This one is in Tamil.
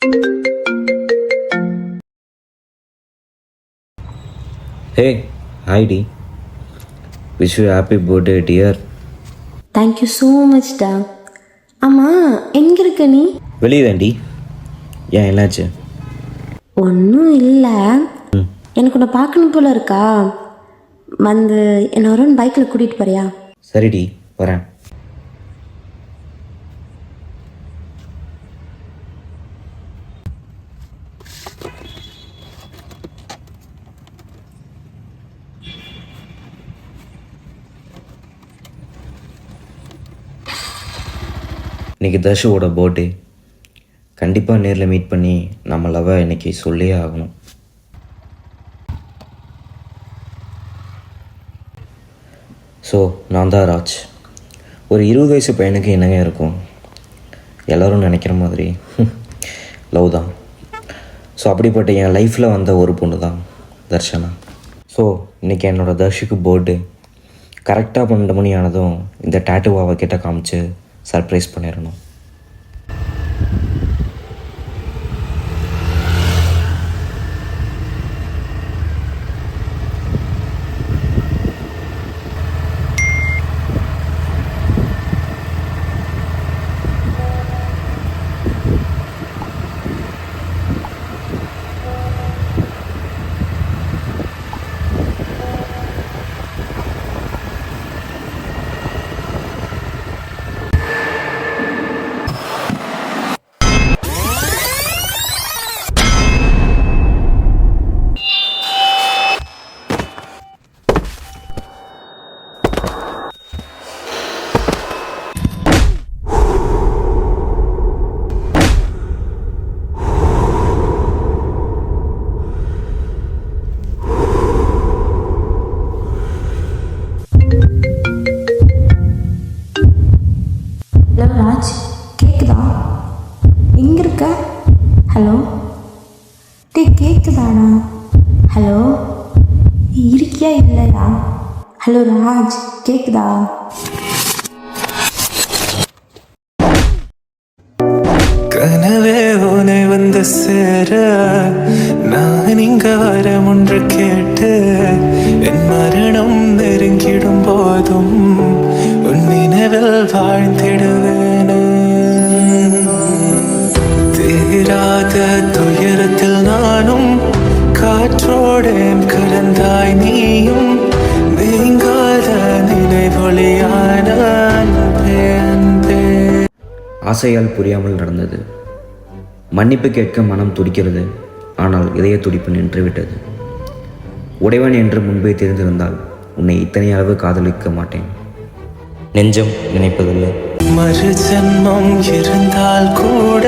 Hey, hi D. Wish you happy birthday, dear. Thank you so much டா. ஆமாம், எங்கே இருக்க நீ? வெளியேதாண்டி. ஏன் என்னாச்சு? ஒன்றும் இல்லை, எனக்கு உன்னை பார்க்கணும் போல இருக்கா. வந்து என்ன ஒரு பைக்கில் கூட்டிகிட்டு போறியா? சரிடி, வரேன். இன்றைக்கி தர்ஷுவோட பர்த்டே. கண்டிப்பாக நேரில் மீட் பண்ணி நம்ம லவ்வை இன்றைக்கி சொல்லியே ஆகணும். ஸோ நான் தான் ராஜ். ஒரு 20 வயசு பையனுக்கு என்னங்க இருக்கும்? எல்லோரும் நினைக்கிற மாதிரி லவ் தான். ஸோ அப்படிப்பட்ட என் லைஃப்பில் வந்த ஒரு பொண்ணு தான் தர்ஷனா. ஸோ இன்றைக்கி என்னோடய தர்ஷுக்கு பர்த்டே. கரெக்டாக 12 மணி ஆனதும் இந்த டேட்டுவை அவகிட்ட காமிச்சு சர்ப்ரைஸ் பண்ணிடணும். ஹலோ ராஜ், கேட்குதா? எங்கே இருக்க? ஹலோ டே, கேட்குதாடா? ஹலோ இருக்கியா இல்லையா? ஹலோ ராஜ், கேட்குதா? கனவே உனை வந்து சேர நான் இங்க வரம் ஒன்று கேட்டு என் மரணம் நெருங்கிடும் போதும் உன் நினைவில் வாழ்ந்திடுவேன். தீராத துயரத்தில் நானும் காற்றோடேன் கலந்தாய் நீயும் நீங்காத நினைவொளியான அன்பே. ஆசையால் புரியாமல் நடந்தது. மன்னிப்பு கேட்க மனம் துடிக்கிறது, ஆனால் இதய துடிப்பு நின்றுவிட்டது. உடையவன் என்று முன்பே தெரிந்திருந்தால் உன்னை இத்தனை அளவு காதலிக்க மாட்டேன். நெஞ்சம் நினைப்பதில்லை. மறு ஜன்மம் இருந்தால் கூட